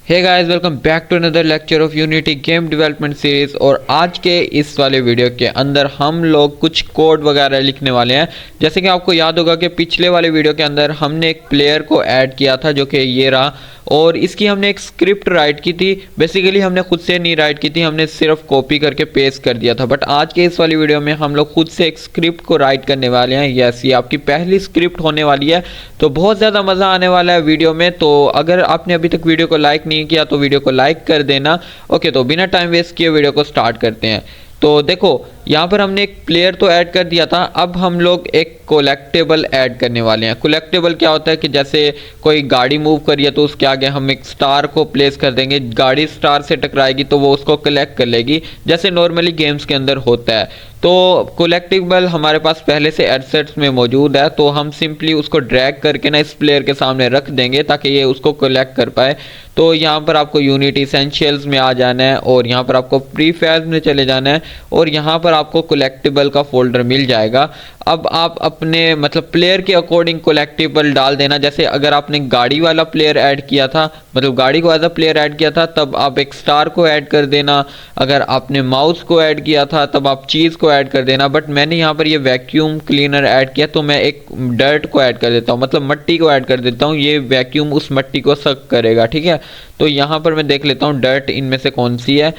Hey guys, welcome back to another lecture of Unity game development series. और आज के इस वाले वीडियो के अंदर हम लोग कुछ कोड वगैरह लिखने वाले हैं। जैसे कि आपको याद होगा कि पिछले वाले वीडियो के अंदर हमने एक प्लेयर को ऐड किया था जो कि ये रहा, और इसकी हमने एक स्क्रिप्ट राइट की थी। बेसिकली हमने खुद से नहीं राइट की थी, हमने सिर्फ कॉपी करके पेस्ट कर दिया था। बट आज के इस वाली वीडियो में हम लोग खुद से एक स्क्रिप्ट को राइट करने वाले हैं। यस, ये आपकी पहली स्क्रिप्ट होने वाली है, तो बहुत ज़्यादा मज़ा आने वाला है वीडियो में। तो अगर आपने अभी तक वीडियो को लाइक नहीं किया तो वीडियो को लाइक कर देना। ओके, तो बिना टाइम वेस्ट किए वीडियो को स्टार्ट करते हैं। तो देखो, यहाँ पर हमने एक प्लेयर तो ऐड कर दिया था, अब हम लोग एक कोलेक्टेबल ऐड करने वाले हैं। कोलेक्टेबल क्या होता है कि जैसे कोई गाड़ी मूव करी है तो उसके आगे हम एक स्टार को प्लेस कर देंगे। गाड़ी स्टार से टकराएगी तो वो उसको कलेक्ट कर लेगी, जैसे नॉर्मली गेम्स के अंदर होता है। तो कोलेक्टिबल हमारे पास पहले से एडसेट्स में मौजूद है, तो हम सिंपली उसको ड्रैग करके ना इस प्लेयर के सामने रख देंगे ताकि ये उसको कलेक्ट कर पाए। तो यहाँ पर आपको यूनिटी एसेंशियल्स में आ जाना है और यहाँ पर आपको प्रीफैब में चले जाना है और यहाँ पर आपको कोलेक्टिबल का फोल्डर मिल जाएगा। अब आप अपने प्लेयर के अकॉर्डिंग कोलेक्टिबल डाल देना। जैसे अगर आपने गाड़ी वाला प्लेयर ऐड किया था, गाड़ी को एज अ प्लेयर ऐड किया था, तब आप एक स्टार को ऐड कर देना। अगर आपने माउस को ऐड किया था तब आप चीज़ को ऐड कर देना। बट मैंने यहाँ पर ये वैक्यूम क्लीनर ऐड किया तो मैं एक डर्ट को ऐड कर देता हूँ, मट्टी को ऐड कर देता हूँ। ये वैक्यूम उस मट्टी को सक करेगा, ठीक है। तो यहाँ पर मैं देख लेता हूँ डर्ट इनमें से कौन सी है।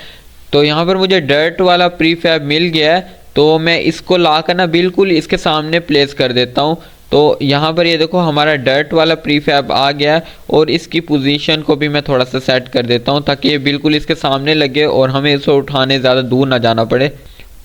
तो यहाँ पर मुझे डर्ट वाला प्रीफैब मिल गया है, तो मैं इसको ला कर ना बिल्कुल इसके सामने प्लेस कर देता हूँ। तो यहाँ पर ये देखो हमारा डर्ट वाला प्रीफैब आ गया है और इसकी पोजीशन को भी मैं थोड़ा सा सेट कर देता हूँ ताकि ये बिल्कुल इसके सामने लगे और हमें इसे उठाने ज़्यादा दूर ना जाना पड़े।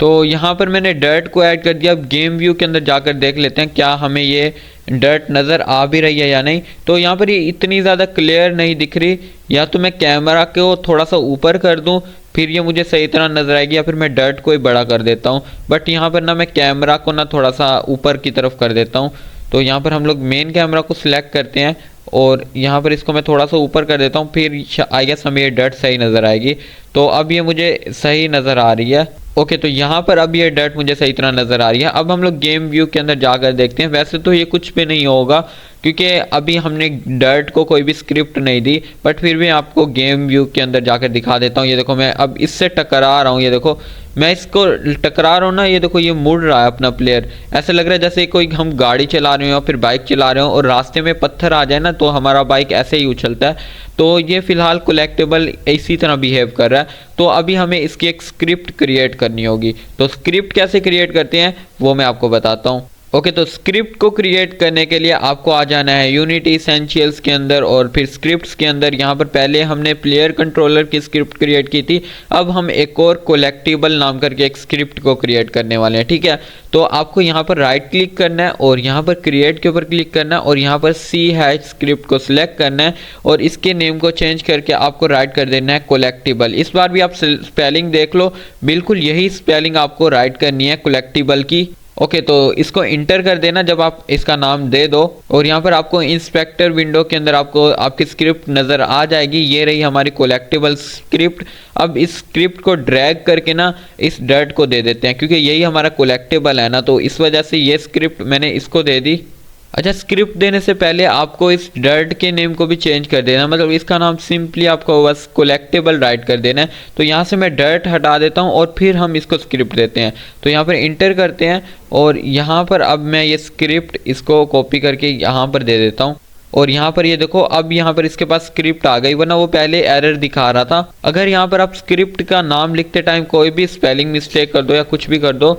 तो यहाँ पर मैंने डर्ट को ऐड कर दिया। अब गेम व्यू के अंदर जाकर देख लेते हैं क्या हमें ये डर्ट नज़र आ भी रही है या नहीं। तो यहाँ पर ये इतनी ज़्यादा क्लियर नहीं दिख रही, या तो मैं कैमरा को थोड़ा सा ऊपर कर दूँ फिर ये मुझे सही तरह नज़र आएगी, या फिर मैं डर्ट को ही बड़ा कर देता हूँ। बट यहाँ पर ना मैं कैमरा को ना थोड़ा सा ऊपर की तरफ कर देता हूँ। तो यहाँ पर हम लोग मेन कैमरा को सिलेक्ट करते हैं और यहाँ पर इसको मैं थोड़ा सा ऊपर कर देता हूँ, फिर आई गेस हमें ये डर्ट सही नज़र आएगी। तो अब ये मुझे सही नज़र आ रही है। ओके, तो यहाँ पर अब ये डर्ट मुझे सही तरह नज़र आ रही है। अब हम लोग गेम व्यू के अंदर जाकर देखते हैं। वैसे तो ये कुछ भी नहीं होगा क्योंकि अभी हमने डर्ट को कोई भी स्क्रिप्ट नहीं दी, बट फिर भी आपको गेम व्यू के अंदर जाकर दिखा देता हूँ। ये देखो मैं अब इससे टकरा रहा हूँ, ये देखो मैं इसको टकरा रहा हूँ ना, ये देखो ये मुड़ रहा है अपना प्लेयर। ऐसा लग रहा है जैसे कोई हम गाड़ी चला रहे हो या फिर बाइक चला रहे हो और रास्ते में पत्थर आ जाए ना तो हमारा बाइक ऐसे ही उछलता है। तो ये फिलहाल कोलेक्टेबल इसी तरह बिहेव कर रहा है। तो अभी हमें इसकी एक स्क्रिप्ट क्रिएट करनी होगी। तो स्क्रिप्ट कैसे क्रिएट करते हैं वो मैं आपको बताता हूँ। ओके, तो स्क्रिप्ट को क्रिएट करने के लिए आपको आ जाना है यूनिटी एसेंशियल्स के अंदर और फिर स्क्रिप्ट्स के अंदर। यहाँ पर पहले हमने प्लेयर कंट्रोलर की स्क्रिप्ट क्रिएट की थी, अब हम एक और कोलेक्टिबल नाम करके एक स्क्रिप्ट को क्रिएट करने वाले हैं, ठीक है। तो आपको यहाँ पर राइट क्लिक करना है और यहाँ पर क्रिएट के ऊपर क्लिक करना है और यहाँ पर C# स्क्रिप्ट को सिलेक्ट करना है और इसके नेम को चेंज करके आपको राइट कर देना है कोलेक्टिबल। इस बार भी आप स्पेलिंग देख लो, बिल्कुल यही स्पेलिंग आपको राइट करनी है कोलेक्टिबल की। ओके, तो इसको इंटर कर देना जब आप इसका नाम दे दो और यहाँ पर आपको इंस्पेक्टर विंडो के अंदर आपको आपकी स्क्रिप्ट नज़र आ जाएगी। ये रही हमारी कोलेक्टिबल स्क्रिप्ट। अब इस स्क्रिप्ट को ड्रैग करके ना इस डर्ट को दे देते हैं क्योंकि यही हमारा कोलेक्टिबल है ना, तो इस वजह से ये स्क्रिप्ट मैंने इसको दे दी। अच्छा, स्क्रिप्ट देने से पहले आपको इस डर्ट के नेम को भी चेंज कर देना, इसका नाम सिंपली आपको बस कोलेक्टिबल राइट कर देना है। तो यहाँ से मैं डर्ट हटा देता हूँ और फिर हम इसको स्क्रिप्ट देते हैं। तो यहाँ पर इंटर करते हैं और यहाँ पर अब मैं ये स्क्रिप्ट इसको कॉपी करके यहाँ पर दे देता हूँ और यहाँ पर ये देखो अब यहाँ पर इसके पास स्क्रिप्ट आ गई, वरना वो पहले एरर दिखा रहा था। अगर यहाँ पर आप स्क्रिप्ट का नाम लिखते टाइम कोई भी स्पेलिंग मिस्टेक कर दो या कुछ भी कर दो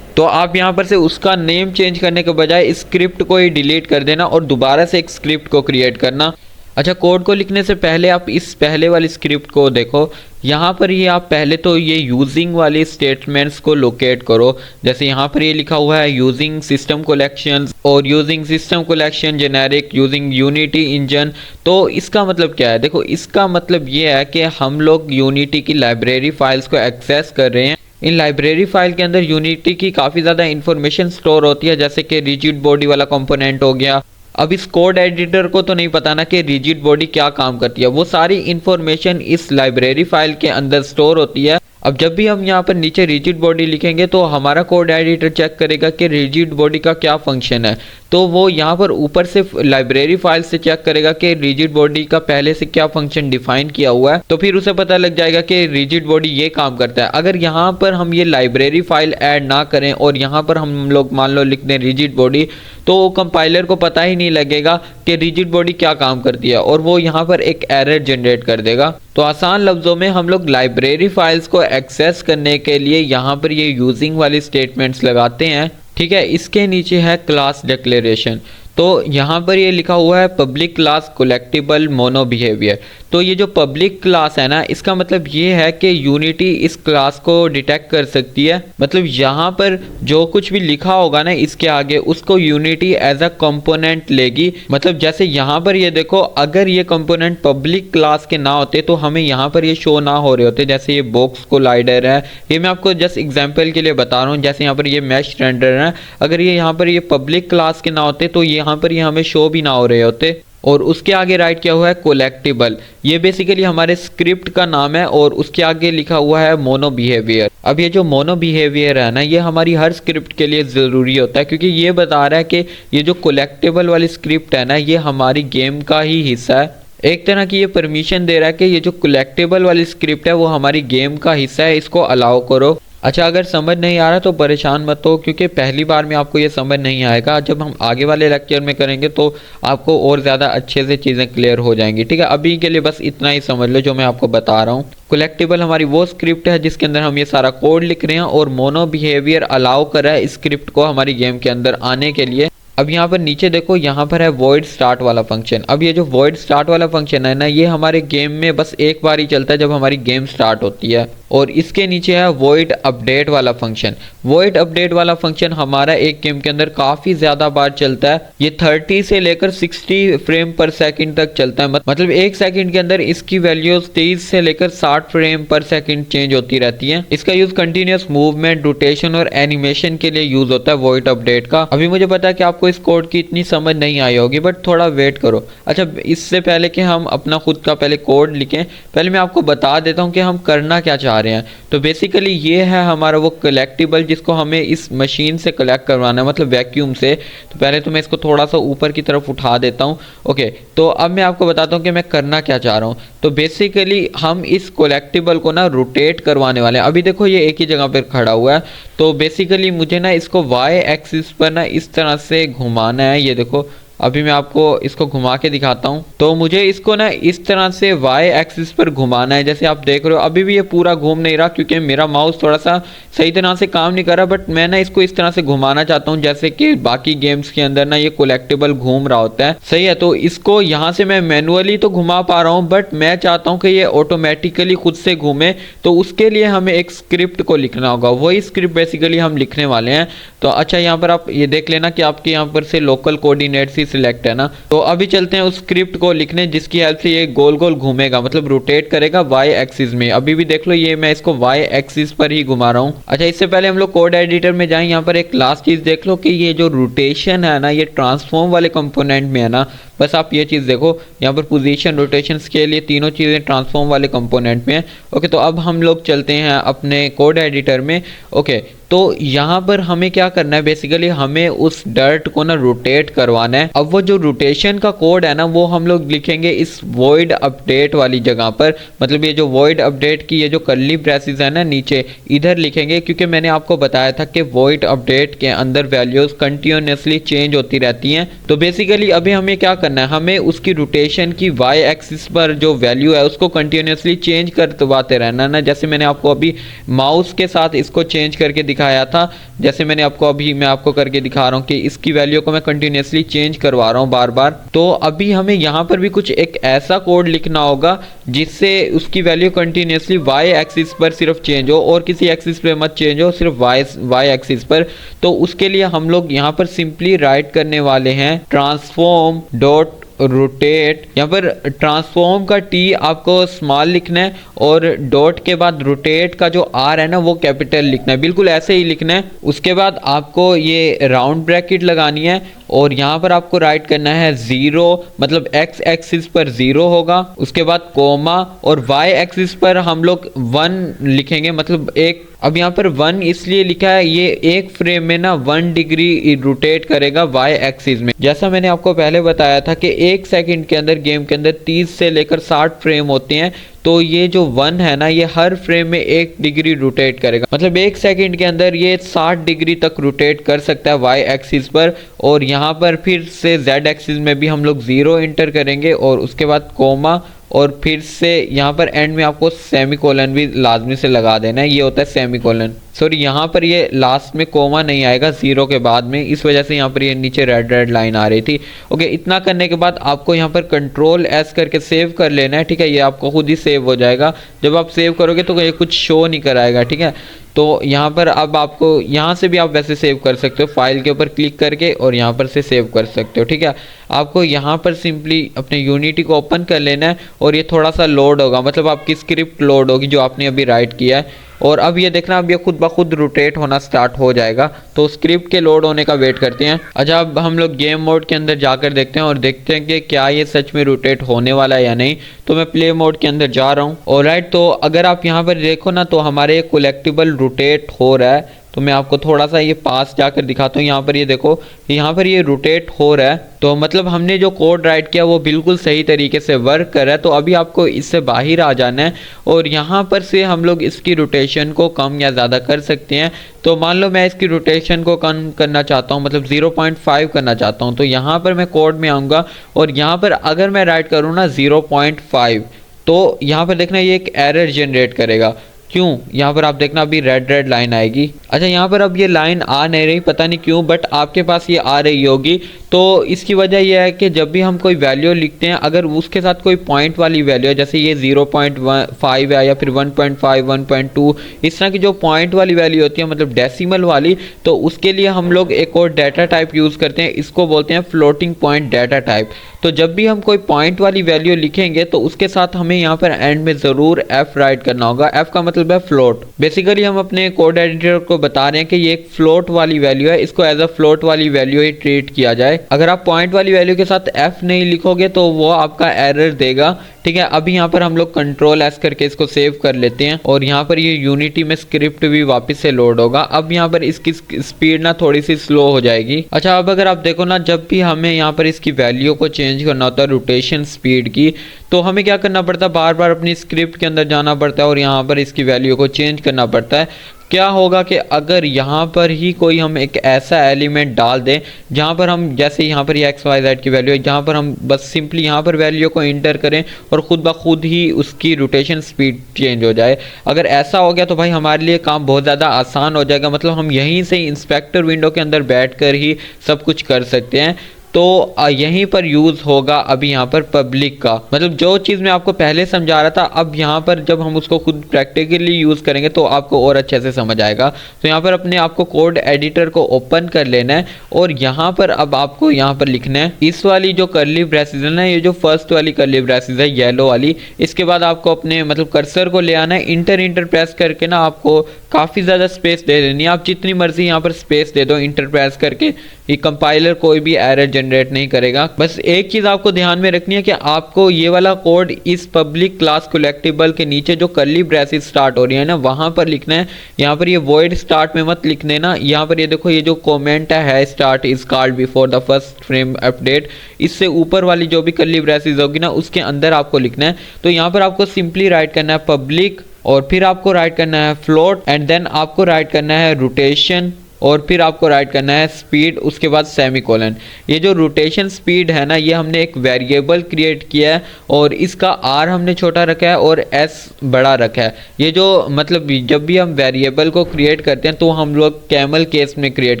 तो आप यहाँ पर से उसका नेम चेंज करने के बजाय स्क्रिप्ट को ही डिलीट कर देना और दोबारा से एक स्क्रिप्ट को क्रिएट करना। अच्छा, कोड को लिखने से पहले आप इस पहले वाली स्क्रिप्ट को देखो। यहाँ पर ये आप पहले तो ये यूजिंग वाले स्टेटमेंट्स को लोकेट करो। जैसे यहाँ पर ये लिखा हुआ है यूजिंग सिस्टम कलेक्शंस और using system collection generic using unity engine. तो इसका मतलब क्या है? देखो, इसका मतलब ये है कि हम लोग यूनिटी की लाइब्रेरी फाइल्स को एक्सेस कर रहे हैं। इन लाइब्रेरी फाइल के अंदर यूनिटी की काफ़ी ज़्यादा इंफॉर्मेशन स्टोर होती है, जैसे कि रिजिड बॉडी वाला कंपोनेंट हो गया। अब इस कोड एडिटर को तो नहीं पता ना कि रिजिड बॉडी क्या काम करती है, वो सारी इंफॉर्मेशन इस लाइब्रेरी फाइल के अंदर स्टोर होती है। अब जब भी हम यहाँ पर नीचे रिजिड बॉडी लिखेंगे तो हमारा कोड एडिटर चेक करेगा कि रिजिड बॉडी का क्या फंक्शन है। तो वो यहाँ पर ऊपर से लाइब्रेरी फाइल से चेक करेगा कि रिजिड बॉडी का पहले से क्या फंक्शन डिफाइन किया हुआ है, तो फिर उसे पता लग जाएगा कि रिजिड बॉडी ये काम करता है। अगर यहाँ पर हम ये लाइब्रेरी फाइल ऐड ना करें और यहाँ पर हम लोग मान लो लिख दें रिजिड बॉडी, तो कंपाइलर को पता ही नहीं लगेगा कि रिजिड बॉडी क्या काम करती है और वो यहाँ पर एक एरर जनरेट कर देगा। तो आसान लफ्जों में हम लोग लाइब्रेरी फाइल्स को एक्सेस करने के लिए यहाँ पर ये यूजिंग वाली स्टेटमेंट्स लगाते हैं। ठीक है, इसके नीचे है क्लास डिक्लेरेशन। तो यहाँ पर ये लिखा हुआ है public class collectible mono behaviour. तो ये जो पब्लिक क्लास है ना, इसका मतलब ये है कि यूनिटी इस क्लास को डिटेक्ट कर सकती है। मतलब यहाँ पर जो कुछ भी लिखा होगा ना इसके आगे, उसको यूनिटी एज अ कंपोनेंट लेगी। मतलब जैसे यहाँ पर ये देखो, अगर ये कंपोनेंट पब्लिक क्लास के ना होते तो हमें यहाँ पर ये शो ना हो रहे होते। जैसे ये बॉक्स कोलाइडर है, ये मैं आपको जस्ट एग्जाम्पल के लिए बता रहा हूँ। जैसे यहाँ पर ये मैश रेंडर है, अगर ये यहाँ पर ये पब्लिक क्लास के ना होते तो यहाँ पर ये हमें शो भी ना हो रहे होते। और उसके आगे राइट किया हुआ है कोलेक्टिबल, ये बेसिकली हमारे स्क्रिप्ट का नाम है और उसके आगे लिखा हुआ है मोनो बिहेवियर। अब ये जो मोनो बिहेवियर है ना, ये हमारी हर स्क्रिप्ट के लिए ज़रूरी होता है, क्योंकि ये बता रहा है कि ये जो कोलेक्टिबल वाली स्क्रिप्ट है ना, ये हमारी गेम का ही हिस्सा है। एक तरह की ये परमिशन दे रहा है कि ये जो कोलेक्टिबल वाली स्क्रिप्ट है वो हमारी गेम का हिस्सा है, इसको अलाउ करो। अच्छा, अगर समझ नहीं आ रहा तो परेशान मत हो, क्योंकि पहली बार में आपको ये समझ नहीं आएगा। जब हम आगे वाले लेक्चर में करेंगे तो आपको और ज़्यादा अच्छे से चीज़ें क्लियर हो जाएंगी। ठीक है, अभी के लिए बस इतना ही समझ लो जो मैं आपको बता रहा हूँ। कोलेक्टिबल हमारी वो स्क्रिप्ट है जिसके अंदर हम ये सारा कोड लिख रहे हैं और मोनो बिहेवियर अलाउ कर रहा है इस स्क्रिप्ट को हमारी गेम के अंदर आने के लिए। अब यहाँ पर नीचे देखो, यहाँ पर है वॉइड स्टार्ट वाला फंक्शन। अब ये जो वॉइड स्टार्ट वाला फंक्शन है ना, ये हमारे गेम में बस एक बार ही चलता है जब हमारी गेम स्टार्ट होती है। और इसके नीचे है वॉइड अपडेट वाला फंक्शन। वॉइड अपडेट वाला फंक्शन हमारा एक गेम के अंदर काफ़ी ज़्यादा बार चलता है। ये 30 से लेकर 60 फ्रेम पर सेकंड तक चलता है। मतलब एक सेकंड के अंदर इसकी वैल्यूज 30 से लेकर 60 फ्रेम पर सेकंड चेंज होती रहती है। इसका यूज़ कंटिन्यूस मूवमेंट, रोटेशन और एनिमेशन के लिए यूज़ होता है वॉइड अपडेट का। अभी मुझे पता है कि आपको इस कोड की इतनी समझ नहीं आई होगी, बट थोड़ा वेट करो। अच्छा, इससे पहले कि हम अपना खुद का पहले कोड लिखें, पहले मैं आपको बता देता हूँ कि हम करना क्या चाह रहे हैं। तो बेसिकली ये है हमारा वो कलेक्टिबल जिसको हमें इस मशीन से कलेक्ट करवाना है, मतलब वैक्यूम से। तो पहले तो मैं इसको थोड़ा सा ऊपर की तरफ उठा देता हूँ। ओके, तो अब मैं आपको बताता हूँ कि मैं करना क्या चाह रहा हूँ। तो बेसिकली हम इस कलेक्टिबल को ना रोटेट करवाने वाले हैं। अभी देखो ये एक ही जगह पर खड़ा हुआ है, तो बेसिकली मुझे ना इसको वाई एक्सिस पर ना इस तरह से घुमाना है। ये देखो, अभी मैं आपको इसको घुमा के दिखाता हूँ। तो मुझे इसको ना इस तरह से वाई एक्सिस पर घुमाना है। जैसे आप देख रहे हो अभी भी ये पूरा घूम नहीं रहा, क्योंकि मेरा माउस थोड़ा सा सही तरह से काम नहीं कर रहा, बट मैं ना इसको इस तरह से घुमाना चाहता हूँ जैसे कि बाकी गेम्स के अंदर ना ये कलेक्टिबल घूम रहा होता है। सही है, तो इसको यहाँ से मैं मैनुअली तो घुमा पा रहा हूँ, बट मैं चाहता हूँ कि ये ऑटोमेटिकली खुद से घूमे। तो उसके लिए हमें एक स्क्रिप्ट को लिखना होगा, वही स्क्रिप्ट बेसिकली हम लिखने वाले हैं। तो अच्छा, यहाँ पर आप ये देख लेना कि आपके यहाँ पर से लोकल कोऑर्डिनेट्स सिलेक्ट है ना। तो अभी चलते हैं उस स्क्रिप्ट को लिखने जिसकी हेल्प से ये गोल गोल घूमेगा, मतलब रोटेट करेगा वाई एक्सिस में। अभी भी देख लो, ये मैं इसको वाई एक्सिस पर ही घुमा रहा हूँ। अच्छा, इससे पहले हम लोग कोड एडिटर में जाएं। यहाँ पर एक लास्ट चीज देख लो कि ये जो रोटेशन है ना, ये ट्रांसफॉर्म वाले कंपोनेंट में है ना। बस आप ये चीज़ देखो, यहाँ पर पोजीशन, रोटेशन, स्केल, ये तीनों चीज़ें ट्रांसफॉर्म वाले कंपोनेंट में है। ओके, तो अब हम लोग चलते हैं अपने कोड एडिटर में। ओके, तो यहाँ पर हमें क्या करना है, बेसिकली हमें उस डर्ट को ना रोटेट करवाना है। अब वो जो रोटेशन का कोड है ना, वो हम लोग लिखेंगे इस वॉइड अपडेट वाली जगह पर। मतलब ये जो वॉइड अपडेट की ये जो कर्ली ब्रेसेस है ना नीचे, इधर लिखेंगे, क्योंकि मैंने आपको बताया था कि वॉइड अपडेट के अंदर वैल्यूज कंटिन्यूसली चेंज होती रहती हैं। तो बेसिकली अभी हमें क्या करना है, हमें उसकी रोटेशन की वाई एक्सिस पर जो वैल्यू है उसको कंटिन्यूसली चेंज करवाते रहना ना। जैसे मैंने आपको अभी माउस के साथ इसको चेंज करके दिखाया था, जैसे मैं आपको करके दिखा रहा हूँ कि इसकी वैल्यू को मैं कंटिन्यूसली चेंज करवा रहा हूँ बार बार। तो अभी हमें यहाँ पर भी कुछ एक ऐसा कोड लिखना होगा जिससे उसकी वैल्यू कंटिन्यूसली वाई एक्सिस पर सिर्फ चेंज हो और किसी एक्सिस पे मत चेंज हो, सिर्फ वाई एक्सिस पर। तो उसके लिए हम लोग यहाँ पर सिंपली राइट करने वाले हैं ट्रांसफॉर्म डॉट रोटेट। यहाँ पर ट्रांसफॉर्म का टी आपको स्मॉल लिखना है और डॉट के बाद रोटेट का जो आर है ना वो कैपिटल लिखना है, बिल्कुल ऐसे ही लिखना है। उसके बाद आपको ये राउंड ब्रैकेट लगानी है और यहाँ पर आपको राइट करना है 0, मतलब x एक्सिस पर 0 होगा, उसके बाद कोमा, और y एक्सिस पर हम लोग 1 लिखेंगे, मतलब एक। अब यहाँ पर 1 इसलिए लिखा है, ये एक फ्रेम में ना 1 डिग्री रोटेट करेगा y एक्सिस में। जैसा मैंने आपको पहले बताया था कि एक सेकंड के अंदर गेम के अंदर 30 से लेकर 60 फ्रेम होते हैं, तो ये जो 1 है ना, ये हर फ्रेम में 1 डिग्री रोटेट करेगा, मतलब एक सेकंड के अंदर ये 60 डिग्री तक रोटेट कर सकता है y एक्सिस पर। और यहाँ पर फिर से z एक्सिस में भी हम लोग 0 इंटर करेंगे, और उसके बाद कोमा, और फिर से यहाँ पर एंड में आपको सेमीकोलन भी लाजमी से लगा देना है, ये होता है सेमीकोलन। सॉरी, यहाँ पर ये लास्ट में कोमा नहीं आएगा 0 के बाद में, इस वजह से यहाँ पर ये नीचे रेड लाइन आ रही थी। ओके, इतना करने के बाद आपको यहाँ पर कंट्रोल एस करके सेव कर लेना है, ठीक है। ये आपको खुद ही सेव हो जाएगा। जब आप सेव करोगे तो ये कुछ शो नहीं कराएगा, ठीक है। तो यहाँ पर अब आपको यहाँ से भी आप वैसे सेव कर सकते हो, फाइल के ऊपर क्लिक करके, और यहाँ पर से सेव कर सकते हो, ठीक है। आपको यहाँ पर सिंपली अपने यूनिटी को ओपन कर लेना है, और ये थोड़ा सा लोड होगा, मतलब आपकी स्क्रिप्ट लोड होगी जो आपने अभी राइट किया है। और अब ये देखना, अब ये खुद ब खुद रोटेट होना स्टार्ट हो जाएगा। तो स्क्रिप्ट के लोड होने का वेट करते हैं। अच्छा, अब हम लोग गेम मोड के अंदर जाकर देखते हैं और देखते हैं कि क्या ये सच में रोटेट होने वाला है या नहीं। तो मैं प्ले मोड के अंदर जा रहा हूँ। ऑलराइट, तो अगर आप यहाँ पर देखो ना, तो हमारे कलेक्टिबल रोटेट हो रहा है। तो मैं आपको थोड़ा सा ये पास जाकर दिखाता हूँ। यहाँ पर ये देखो, यहाँ पर ये रोटेट हो रहा है, तो मतलब हमने जो कोड राइट किया वो बिल्कुल सही तरीके से वर्क कर रहा है। तो अभी आपको इससे बाहर आ जाना है, और यहाँ पर से हम लोग इसकी रोटेशन को कम या ज़्यादा कर सकते हैं। तो मान लो मैं इसकी रोटेशन को कम करना चाहता हूँ, मतलब 0.5 करना चाहता हूँ। तो यहाँ पर मैं कोड में आऊँगा, और यहाँ पर अगर मैं राइट करूँ ना 0.5, तो यहाँ पर देखना ये एक एरर जनरेट करेगा। क्यों? यहाँ पर आप देखना अभी रेड लाइन आएगी। अच्छा, यहाँ पर अब ये लाइन आ नहीं रही, पता नहीं क्यों, बट आपके पास ये आ रही होगी। तो इसकी वजह यह है कि जब भी हम कोई वैल्यू लिखते हैं, अगर उसके साथ कोई पॉइंट वाली वैल्यू है, जैसे ये 0.5 है या फिर 1.5, 1.2, इस तरह की जो पॉइंट वाली वैल्यू होती है, मतलब डेसिमल वाली, तो उसके लिए हम लोग एक और डाटा टाइप यूज़ करते हैं, इसको बोलते हैं फ्लोटिंग पॉइंट डाटा टाइप। तो जब भी हम कोई पॉइंट वाली वैल्यू लिखेंगे, तो उसके साथ हमें यहाँ पर एंड में ज़रूर f राइट करना होगा। f का मतलब है फ्लोट। बेसिकली हम अपने कोड एडिटर को बता रहे हैं कि ये एक फ्लोट वाली वैल्यू है, इसको एज अ फ्लोट वाली वैल्यू ही ट्रीट किया जाए। अगर आप पॉइंट वाली वैल्यू के साथ f नहीं लिखोगे तो वो आपका एरर देगा, ठीक है। अभी यहाँ पर हम लोग कंट्रोल एस करके इसको सेव कर लेते हैं, और यहाँ पर ये यूनिटी में स्क्रिप्ट भी वापस से लोड होगा। अब यहाँ पर इसकी स्पीड ना थोड़ी सी स्लो हो जाएगी। अच्छा, अब अगर आप देखो ना, जब भी हमें यहाँ पर इसकी वैल्यू को चेंज करना होता है रोटेशन स्पीड की, तो हमें क्या करना पड़ता है, बार बार अपनी स्क्रिप्ट के अंदर जाना पड़ता है और यहाँ पर इसकी वैल्यू को चेंज करना पड़ता है। क्या होगा कि अगर यहाँ पर ही कोई हम एक ऐसा एलिमेंट डाल दें जहाँ पर हम, जैसे यहाँ पर ये एक्स वाई जेड की वैल्यू है, जहाँ पर हम बस सिंपली यहाँ पर वैल्यू को इंटर करें और खुद ब खुद ही उसकी रोटेशन स्पीड चेंज हो जाए, अगर ऐसा हो गया तो भाई हमारे लिए काम बहुत ज़्यादा आसान हो जाएगा। मतलब हम यहीं से इंस्पेक्टर विंडो के अंदर बैठकर ही सब कुछ कर सकते हैं। तो यहीं पर यूज़ होगा अभी यहाँ पर पब्लिक का, मतलब जो चीज़ मैं आपको पहले समझा रहा था, अब यहाँ पर जब हम उसको खुद प्रैक्टिकली यूज़ करेंगे तो आपको और अच्छे से समझ आएगा। तो यहाँ पर अपने आपको कोड एडिटर को ओपन कर लेना है, और यहाँ पर अब आपको यहाँ पर लिखना है इस वाली जो कर्ली ब्रेसेस है ना, ये जो फर्स्ट वाली कर्ली ब्रेसेस है येलो वाली, इसके बाद आपको अपने मतलब कर्सर को ले आना है, इंटर प्रेस करके ना आपको काफ़ी ज़्यादा स्पेस दे देनी है। आप जितनी मर्जी यहाँ पर स्पेस दे दो इंटर प्रेस करके, ये कंपाइलर कोई भी एरर जनरेट नहीं करेगा। बस एक चीज़ आपको ध्यान में रखनी है कि आपको ये वाला कोड इस पब्लिक क्लास कलेक्टिबल के नीचे जो कर्ली ब्रेसेस स्टार्ट हो रही है ना, वहाँ पर लिखना है। यहाँ पर ये वॉइड स्टार्ट में मत लिखने ना। यहाँ पर ये देखो, ये जो कमेंट है start is called before the first frame update, इससे ऊपर वाली जो भी कर्ली ब्रेसेस होगी ना, उसके अंदर आपको लिखना है। तो यहाँ पर आपको सिंपली राइट करना है पब्लिक, और फिर आपको राइट करना है फ्लोट, एंड देन आपको राइट करना है रोटेशन, और फिर आपको राइट करना है स्पीड, उसके बाद सेमीकोलन। ये जो रोटेशन स्पीड है ना, ये हमने एक वेरिएबल क्रिएट किया है, और इसका आर हमने छोटा रखा है और एस बड़ा रखा है। ये जो मतलब जब भी हम वेरिएबल को क्रिएट करते हैं तो हम लोग कैमल केस में क्रिएट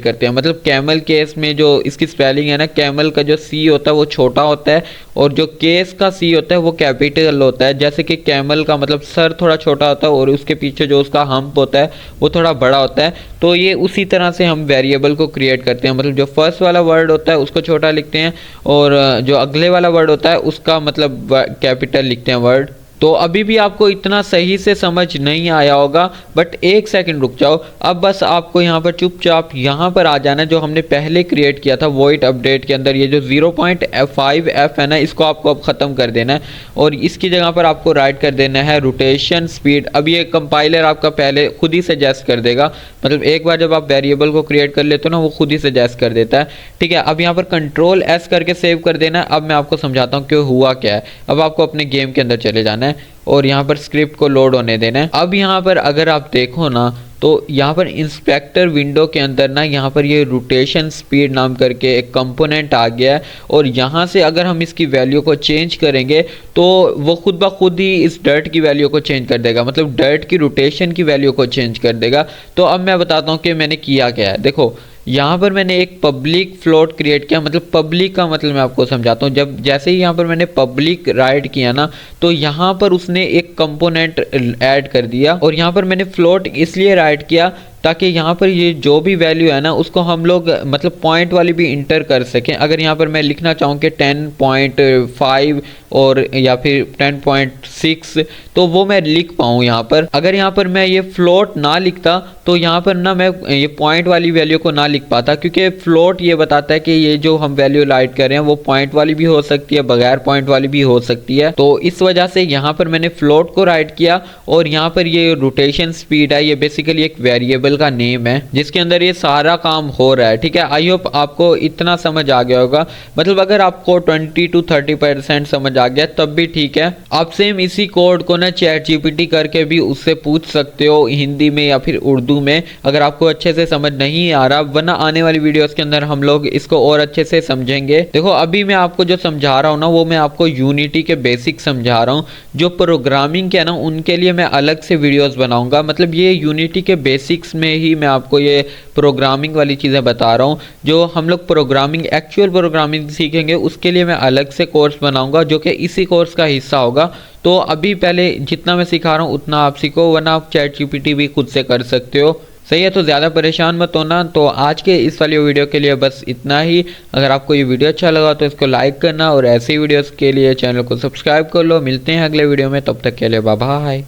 करते हैं। मतलब कैमल केस में जो इसकी स्पेलिंग है ना, कैमल का जो सी होता है वो छोटा होता है, और जो केस का सी होता है वो कैपिटल होता है। जैसे कि कैमल का मतलब सर थोड़ा छोटा होता है और उसके पीछे जो उसका हम्प होता है वो थोड़ा बड़ा होता है। तो ये उसी तरह से हम वेरिएबल को क्रिएट करते हैं। मतलब जो फर्स्ट वाला वर्ड होता है उसको छोटा लिखते हैं, और जो अगले वाला वर्ड होता है उसका मतलब कैपिटल लिखते हैं वर्ड। तो अभी भी आपको इतना सही से समझ नहीं आया होगा, बट एक सेकंड रुक जाओ। अब बस आपको यहाँ पर चुपचाप यहाँ पर आ जाना है जो हमने पहले क्रिएट किया था वॉइड अपडेट के अंदर। ये जो 0.5f है ना, इसको आपको अब ख़त्म कर देना है और इसकी जगह पर आपको राइट कर देना है रोटेशन स्पीड। अब ये कंपाइलर आपका पहले खुद ही सजेस्ट कर देगा, मतलब एक बार जब आप वेरिएबल को क्रिएट कर लेते हो ना, वो खुद ही सजेस्ट कर देता है। ठीक है, अब यहाँ पर Ctrl+S करके सेव कर देना है। अब मैं आपको समझाता हूँ कि हुआ क्या है। अब आपको अपने गेम के अंदर चले जाना है और यहाँ पर स्क्रिप्ट को लोड होने देना है। अब यहाँ पर अगर आप देखो ना, तो यहाँ पर इंस्पेक्टर विंडो के अंदर ना, यहाँ पर ये रोटेशन स्पीड नाम करके एक कंपोनेंट आ गया है और यहाँ से अगर हम इसकी वैल्यू को चेंज करेंगे तो वो खुद ब खुद ही इस डर्ट की वैल्यू को चेंज कर देगा, मतलब डर्ट की रोटेशन की वैल्यू को चेंज कर देगा। तो अब मैं बताता हूँ कि मैंने किया क्या है। देखो यहाँ पर मैंने एक पब्लिक फ्लोट क्रिएट किया, मतलब पब्लिक का मतलब मैं आपको समझाता हूँ। जब जैसे ही यहाँ पर मैंने पब्लिक राइट किया ना, तो यहाँ पर उसने एक कंपोनेंट ऐड कर दिया और यहाँ पर मैंने फ्लोट इसलिए राइट किया ताकि यहाँ पर ये जो भी वैल्यू है ना, उसको हम लोग मतलब पॉइंट वाली भी इंटर कर सकें। अगर यहाँ पर मैं लिखना चाहूँ कि 10.5 और या फिर 10.6, तो वो मैं लिख पाऊँ यहाँ पर। अगर यहाँ पर मैं ये फ्लोट ना लिखता तो यहाँ पर ना मैं ये पॉइंट वाली वैल्यू को ना लिख पाता, क्योंकि फ्लोट ये बताता है कि ये जो हम वैल्यू राइट कर रहे हैं वो पॉइंट वाली भी हो सकती है, बगैर पॉइंट वाली भी हो सकती है। तो इस वजह से यहाँ पर मैंने फ्लोट को राइट किया और यहाँ पर ये रोटेशन स्पीड है, ये बेसिकली एक वेरिएबल का नेम है जिसके अंदर ये सारा काम हो रहा है। ठीक है, आई होप आपको इतना समझ आ गया होगा। मतलब अगर आपको 20 to 30% समझ आ गया तब भी ठीक है। आप सेम इसी कोड को ना ChatGPT करके भी उससे पूछ सकते हो हिंदी में या फिर उर्दू में, अगर आपको अच्छे से समझ नहीं आ रहा, वरना आने वाली वीडियोस के अंदर हम लोग इसको और अच्छे से समझेंगे। देखो अभी मैं आपको जो समझा रहा हूँ ना, वो मैं आपको यूनिटी के बेसिक समझा रहा हूँ। जो प्रोग्रामिंग के है ना, उनके लिए मैं अलग से वीडियोस बनाऊंगा। मतलब ये यूनिटी के बेसिक्स में ही मैं आपको ये प्रोग्रामिंग वाली चीज़ें बता रहा हूँ। जो हम लोग प्रोग्रामिंग, एक्चुअल प्रोग्रामिंग सीखेंगे, उसके लिए मैं अलग से कोर्स बनाऊंगा जो कि इसी कोर्स का हिस्सा होगा। तो अभी पहले जितना मैं सिखा रहा हूँ उतना आप सीखो, वरना आप ChatGPT भी खुद से कर सकते हो। सही है, तो ज़्यादा परेशान मत होना। तो आज के इस वाली वीडियो के लिए बस इतना ही। अगर आपको ये वीडियो अच्छा लगा तो इसको लाइक करना और ऐसे वीडियोस के लिए चैनल को सब्सक्राइब कर लो। मिलते हैं अगले वीडियो में, तब तक के लिए बाय बाय।